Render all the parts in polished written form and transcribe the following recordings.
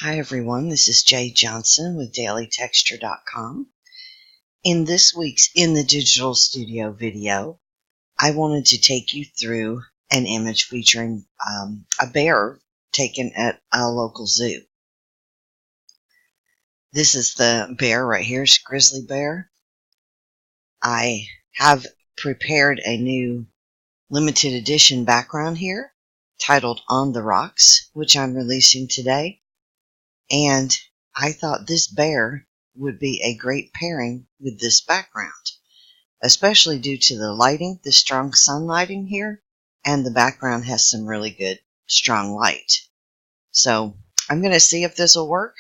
Hi everyone, this is Jay Johnson with dailytexture.com. In this week's In the Digital Studio video, I wanted to take you through an image featuring a bear taken at a local zoo. This is the bear right here, it's a grizzly bear. I have prepared a new limited edition background here titled On the Rocks, which I'm releasing today. And I thought this bear would be a great pairing with this background, especially due to the lighting, the strong sun lighting here, and the background has some really good strong light. So I'm going to see if this will work.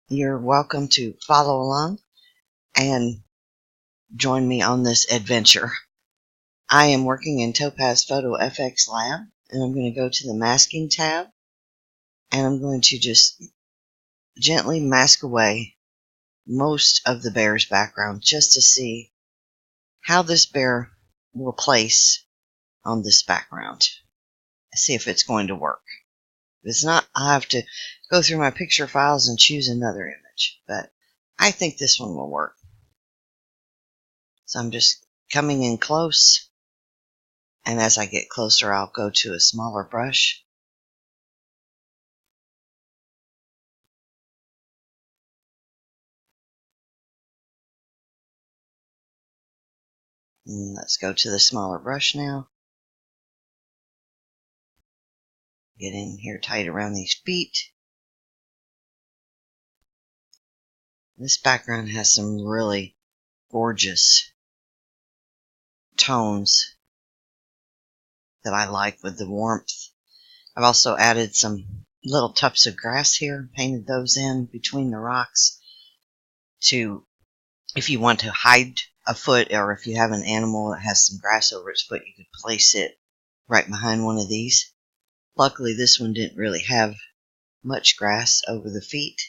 You're welcome to follow along and join me on this adventure. I am working in Topaz Photo FX Lab, and I'm going to go to the masking tab, and I'm going to just gently mask away most of the bear's background just to see how this bear will place on this background. See if it's going to work. If it's not, I have to go through my picture files and choose another image, but I think this one will work. So I'm just coming in close, and as I get closer I'll go to a smaller brush. And let's go to the smaller brush now. Get in here tight around these feet. This background has some really gorgeous tones that I like with the warmth. I've also added some little tufts of grass here, painted those in between the rocks to, if you want to hide a foot, or if you have an animal that has some grass over its foot, you could place it right behind one of these. Luckily this one didn't really have much grass over the feet.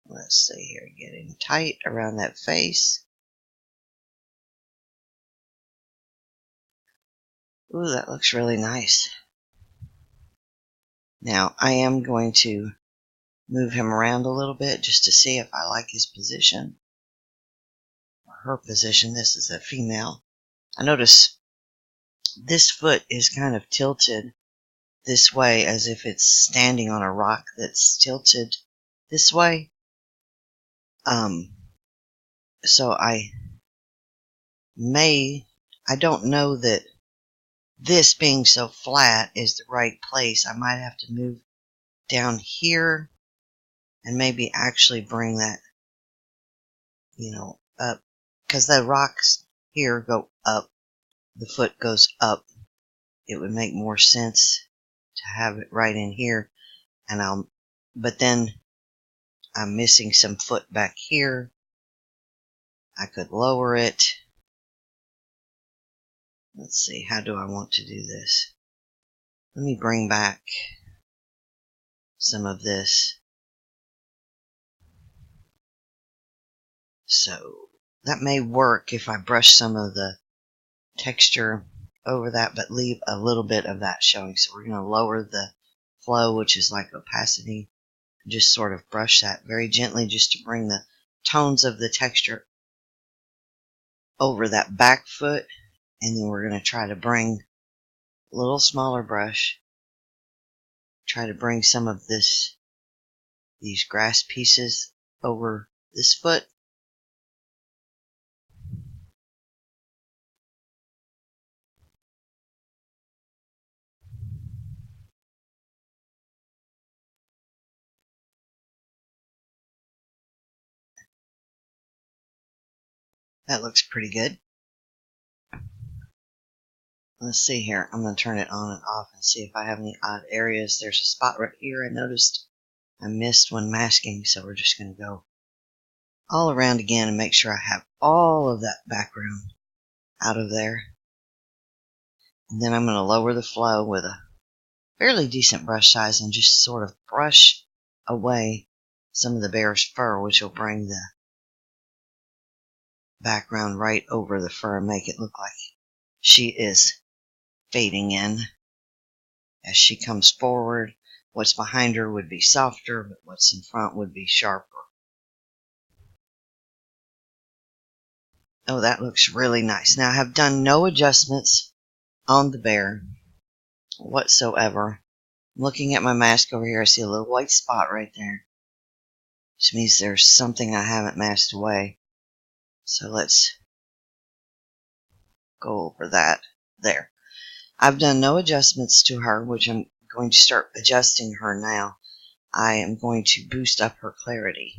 Let's see here, getting tight around that face. Ooh, that looks really nice. Now I am going to move him around a little bit just to see if I like his position or her position. This is a female. I notice this foot is kind of tilted this way as if it's standing on a rock that's tilted this way. So I don't know that this being so flat is the right place. I might have to move down here and maybe actually bring that, up, because the rocks here go up, the foot goes up. It would make more sense to have it right in here, but then I'm missing some foot back here. I could lower it. Let's see, how do I want to do this? Let me bring back some of this. So that may work if I brush some of the texture over that, but leave a little bit of that showing. So we're going to lower the flow, which is like opacity, just sort of brush that very gently just to bring the tones of the texture over that back foot. And then we're going to try to bring a little smaller brush, try to bring some of these grass pieces over this foot. That looks pretty good. Let's see here. I'm going to turn it on and off and see if I have any odd areas. There's a spot right here I noticed I missed when masking, so we're just going to go all around again and make sure I have all of that background out of there. And then I'm going to lower the flow with a fairly decent brush size and just sort of brush away some of the bear's fur, which will bring the background right over the fur and make it look like she is fading in. As she comes forward, what's behind her would be softer, but what's in front would be sharper. Oh, that looks really nice. Now, I have done no adjustments on the bear whatsoever. I'm looking at my mask over here. I see a little white spot right there, which means there's something I haven't masked away. So let's go over that there. I've done no adjustments to her, which I'm going to start adjusting her now. I am going to boost up her clarity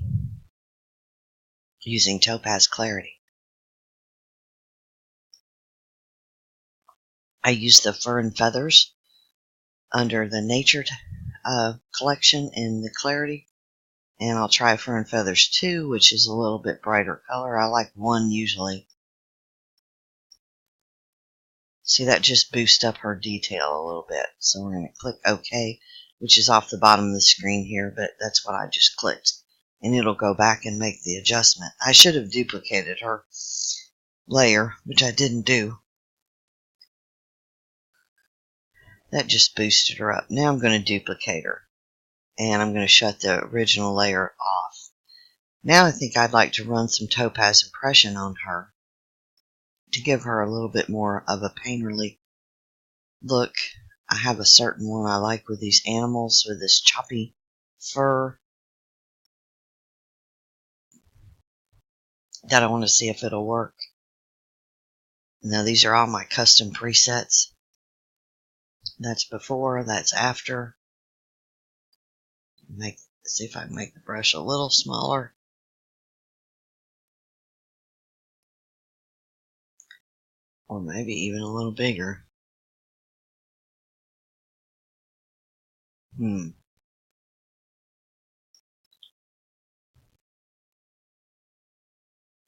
using Topaz Clarity. I use the Fur and Feathers under the Nature collection in the Clarity. And I'll try Fur and Feathers 2, which is a little bit brighter color. I like 1 usually. See, that just boosts up her detail a little bit. So we're going to click OK, which is off the bottom of the screen here, but that's what I just clicked. And it'll go back and make the adjustment. I should have duplicated her layer, which I didn't do. That just boosted her up. Now I'm going to duplicate her. And I'm going to shut the original layer off. Now I think I'd like to run some Topaz Impression on her to give her a little bit more of a painterly look. I have a certain one I like with these animals with this choppy fur that I want to see if it'll work. Now these are all my custom presets. That's before, that's after. See if I can make the brush a little smaller. Or maybe even a little bigger.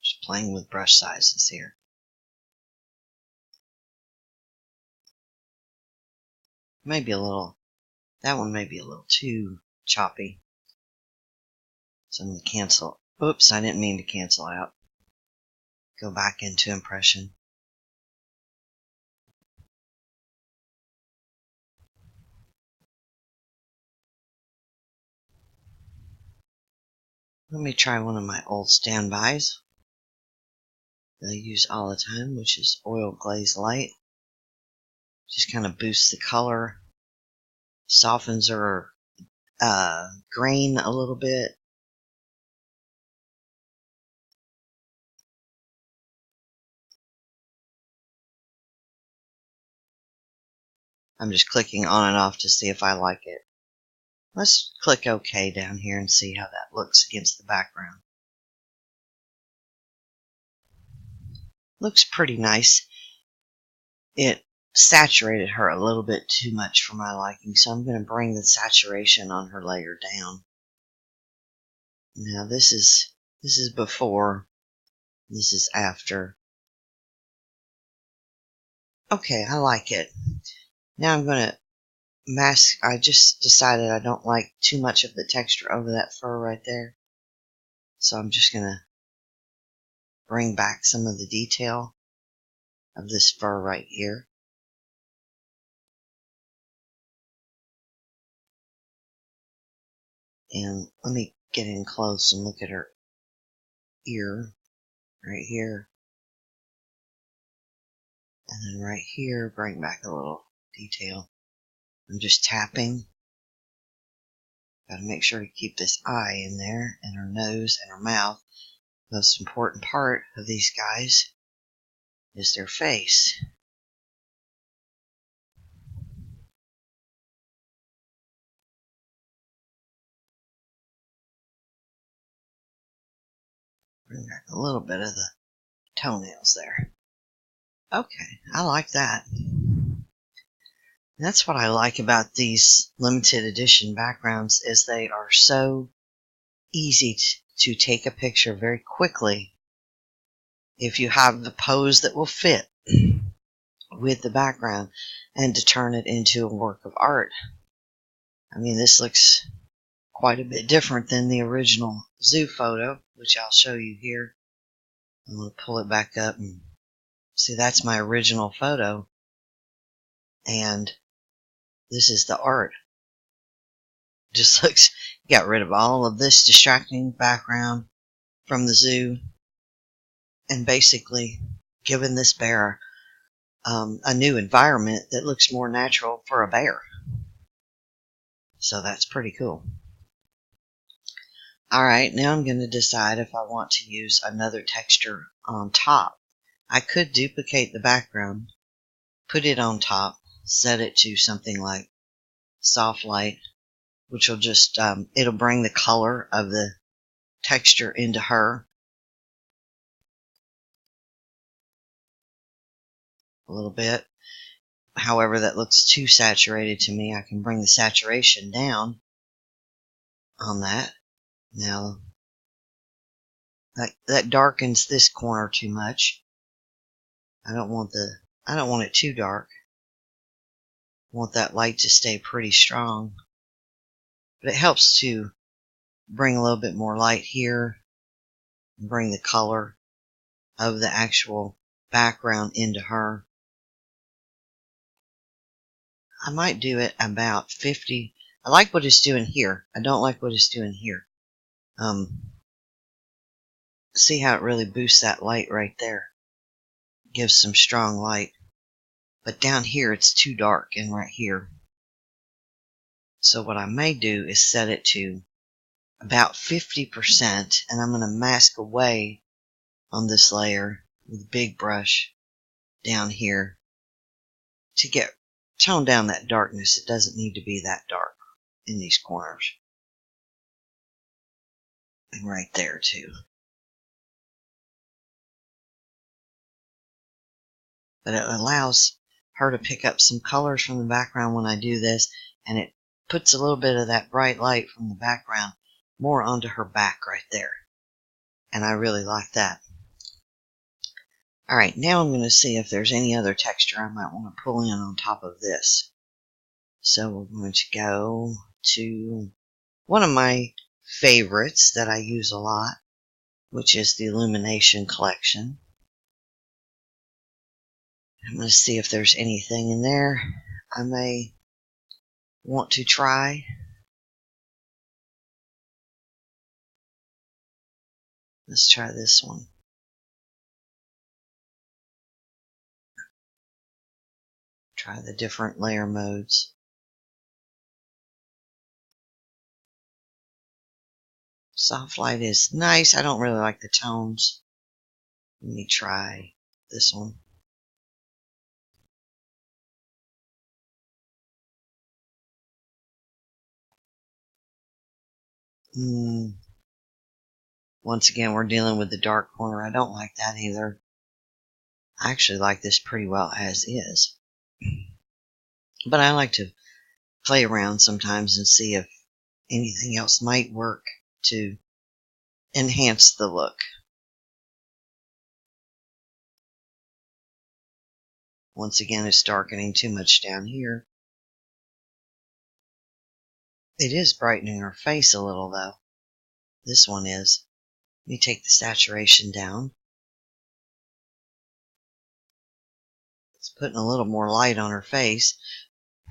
Just playing with brush sizes here. Maybe a little, that one may be a little too choppy. So I'm going to cancel. Oops, I didn't mean to cancel out. Go back into Impression. Let me try one of my old standbys that I use all the time, which is Oil Glaze Light. Just kind of boosts the color, softens her grain a little bit. I'm just clicking on and off to see if I like it. Let's click OK down here and see how that looks against the background. Looks pretty nice. It saturated her a little bit too much for my liking, so I'm going to bring the saturation on her layer down. Now this is before, this is after. Okay, I like it. Now I'm going to mask. I just decided I don't like too much of the texture over that fur right there. So I'm just going to bring back some of the detail of this fur right here. And let me get in close and look at her ear right here. And then right here, bring back a little detail. I'm just tapping. Gotta make sure to keep this eye in there, and her nose and her mouth. The most important part of these guys is their face. Bring back a little bit of the toenails there. Okay, I like that. That's what I like about these limited edition backgrounds, is they are so easy to take a picture very quickly if you have the pose that will fit with the background, and to turn it into a work of art. I mean, this looks quite a bit different than the original zoo photo, which I'll show you here. I'm going to pull it back up and See, that's my original photo, and this is the art. Just looks, got rid of all of this distracting background from the zoo, and basically given this bear a new environment that looks more natural for a bear. So that's pretty cool. Alright, now I'm going to decide if I want to use another texture on top. I could duplicate the background, put it on top, set it to something like soft light, which will just, it'll bring the color of the texture into her a little bit. However, that looks too saturated to me. I can bring the saturation down on that. Now, that darkens this corner too much. I don't want it too dark. I want that light to stay pretty strong. But it helps to bring a little bit more light here and bring the color of the actual background into her. I might do it about 50. I like what it's doing here. I don't like what it's doing here. See how it really boosts that light right there. Gives some strong light. But down here it's too dark, and right here. So what I may do is set it to about 50%, and I'm going to mask away on this layer with a big brush down here to tone down that darkness. It doesn't need to be that dark in these corners. And right there too. But it allows her to pick up some colors from the background when I do this, and it puts a little bit of that bright light from the background more onto her back right there. And I really like that. Alright, now I'm going to see if there's any other texture I might want to pull in on top of this. So we're going to go to one of my favorites that I use a lot, which is the Illumination collection. I'm going to see if there's anything in there I may want to try. Let's try this one. Try the different layer modes. Soft light is nice. I don't really like the tones. Let me try this one. Once again, we're dealing with the dark corner. I don't like that either. I actually like this pretty well as is. But I like to play around sometimes and see if anything else might work to enhance the look. Once again, it's darkening too much down here. It is brightening her face a little, though. This one is. Let me take the saturation down. It's putting a little more light on her face.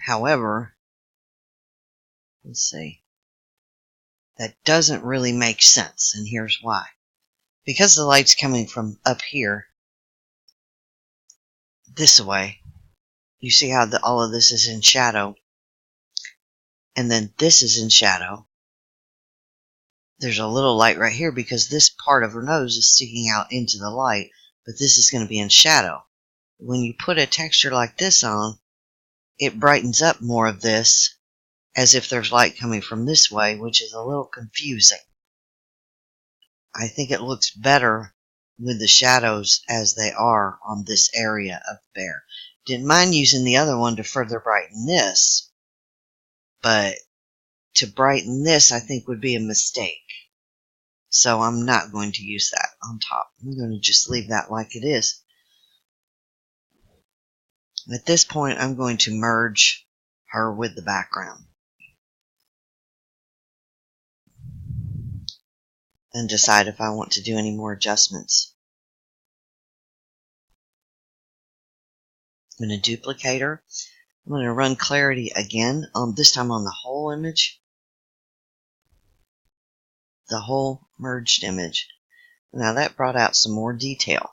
However, let's see. That doesn't really make sense, and here's why. Because the light's coming from up here, this way, you see how all of this is in shadow, and then this is in shadow. There's a little light right here because this part of her nose is sticking out into the light, but this is going to be in shadow. When you put a texture like this on, it brightens up more of this as if there's light coming from this way, which is a little confusing. I think it looks better with the shadows as they are on this area of the bear. Didn't mind using the other one to further brighten this, but to brighten this I think would be a mistake. So I'm not going to use that on top. I'm going to just leave that like it is. At this point, I'm going to merge her with the background and decide if I want to do any more adjustments. I'm going to duplicate her. I'm going to run clarity again, this time on the whole image, the whole merged image. Now that brought out some more detail.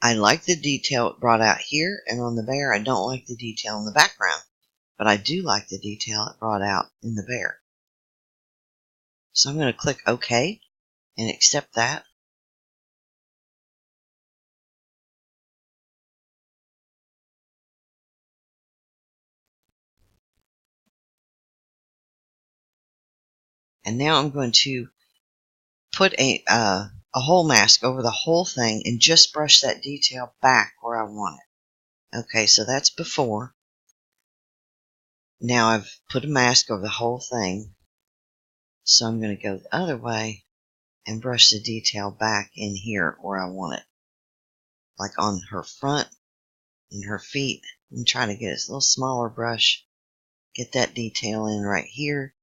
I like the detail it brought out here, and on the bear I don't like the detail in the background. But I do like the detail it brought out in the bear. So I'm going to click OK and accept that. And now I'm going to put a whole mask over the whole thing and just brush that detail back where I want it. Okay, so that's before. Now I've put a mask over the whole thing. So I'm going to go the other way and brush the detail back in here where I want it. Like on her front and her feet. I'm trying to get a little smaller brush. Get that detail in right here.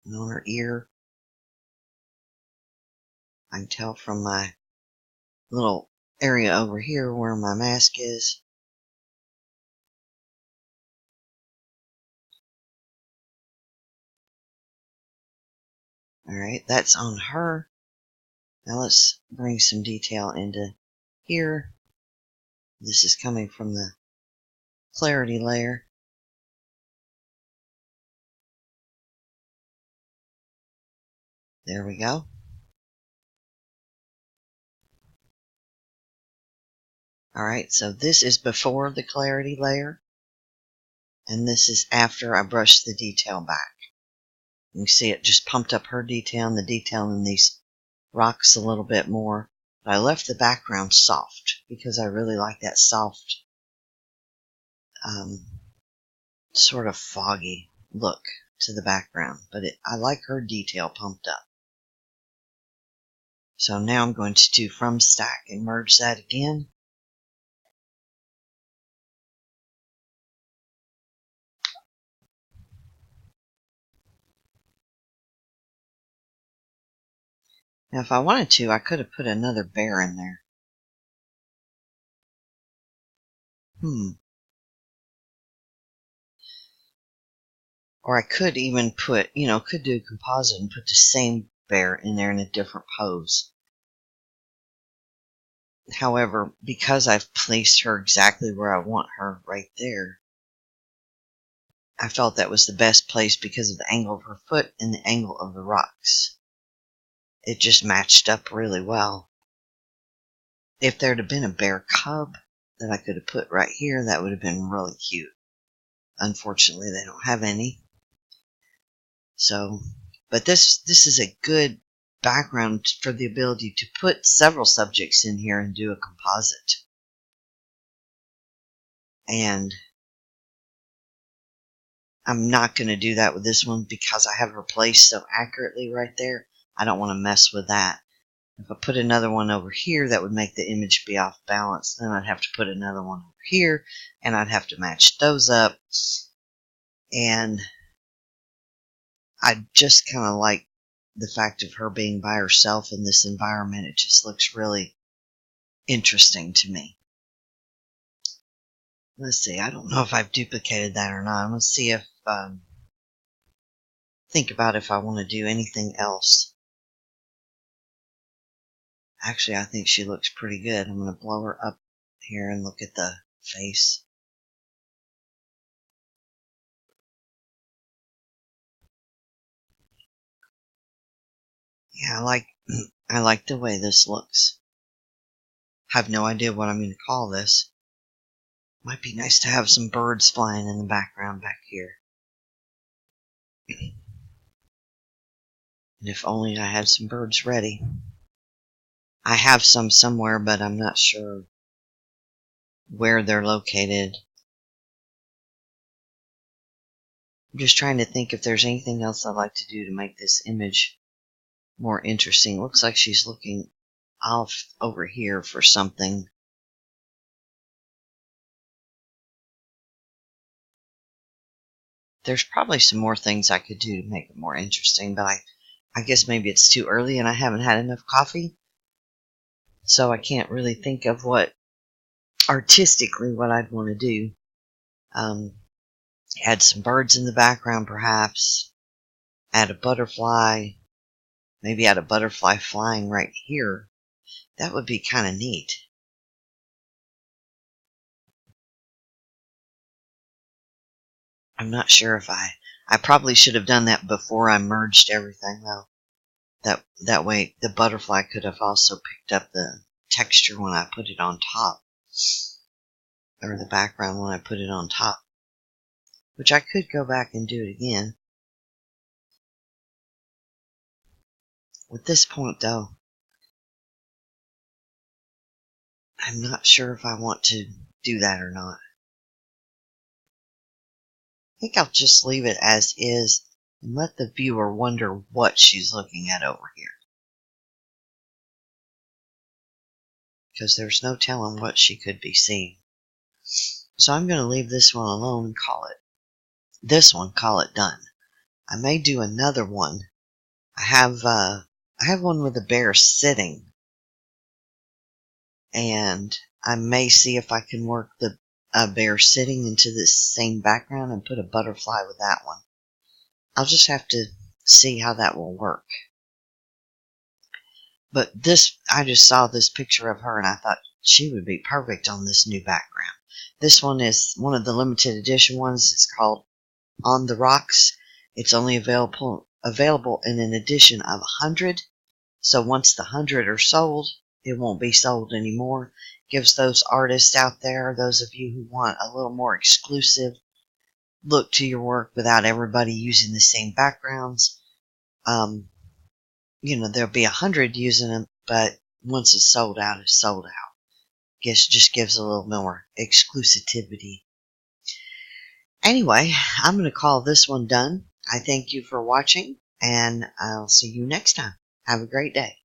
And on her ear. I can tell from my little area over here where my mask is. Alright, that's on her. Now let's bring some detail into here. This is coming from the clarity layer. There we go. Alright, so this is before the clarity layer. And this is after I brushed the detail back. You can see it just pumped up her detail and the detail in these rocks a little bit more. But I left the background soft because I really like that soft, sort of foggy look to the background. But I like her detail pumped up. So now I'm going to do from stack and merge that again. Now if I wanted to, I could have put another bear in there. Or I could even put, could do a composite and put the same bear in there in a different pose. However, because I've placed her exactly where I want her right there, I felt that was the best place because of the angle of her foot and the angle of the rocks. It just matched up really well. If there'd have been a bear cub that I could have put right here, that would have been really cute. Unfortunately, they don't have any. So, but this is a good background for the ability to put several subjects in here and do a composite. And I'm not going to do that with this one because I have her placed so accurately right there. I don't want to mess with that. If I put another one over here, that would make the image be off balance. Then I'd have to put another one over here, and I'd have to match those up. And I just kind of like the fact of her being by herself in this environment. It just looks really interesting to me. Let's see. I don't know if I've duplicated that or not. I'm going to see if, think about if I want to do anything else. Actually, I think she looks pretty good. I'm going to blow her up here and look at the face. Yeah, I like the way this looks. I have no idea what I'm going to call this. Might be nice to have some birds flying in the background back here. And if only I had some birds ready. I have some somewhere, but I'm not sure where they're located. I'm just trying to think if there's anything else I'd like to do to make this image more interesting. Looks like she's looking off over here for something. There's probably some more things I could do to make it more interesting, but I guess maybe it's too early and I haven't had enough coffee. So I can't really think of artistically what I'd want to do. Add some birds in the background, perhaps. Add a butterfly. Maybe add a butterfly flying right here. That would be kind of neat. I'm not sure if I probably should have done that before I merged everything, though. That way the butterfly could have also picked up the texture when I put it on top. Or the background when I put it on top. Which I could go back and do it again. With this point, though, I'm not sure if I want to do that or not. I think I'll just leave it as is and let the viewer wonder what she's looking at over here. Because there's no telling what she could be seeing. So I'm going to leave this one alone and call it done. I may do another one. I have one with a bear sitting. And I may see if I can work the bear sitting into this same background and put a butterfly with that one. I'll just have to see how that will work. But I just saw this picture of her and I thought she would be perfect on this new background. This one is one of the limited edition ones. It's called On the Rocks. It's only available in an edition of 100. So once the 100 are sold, it won't be sold anymore. Gives those artists out there, those of you who want a little more exclusive look to your work without everybody using the same backgrounds. There'll be 100 using them, but once it's sold out, it's sold out. Just gives a little more exclusivity. Anyway, I'm going to call this one done. I thank you for watching, and I'll see you next time. Have a great day.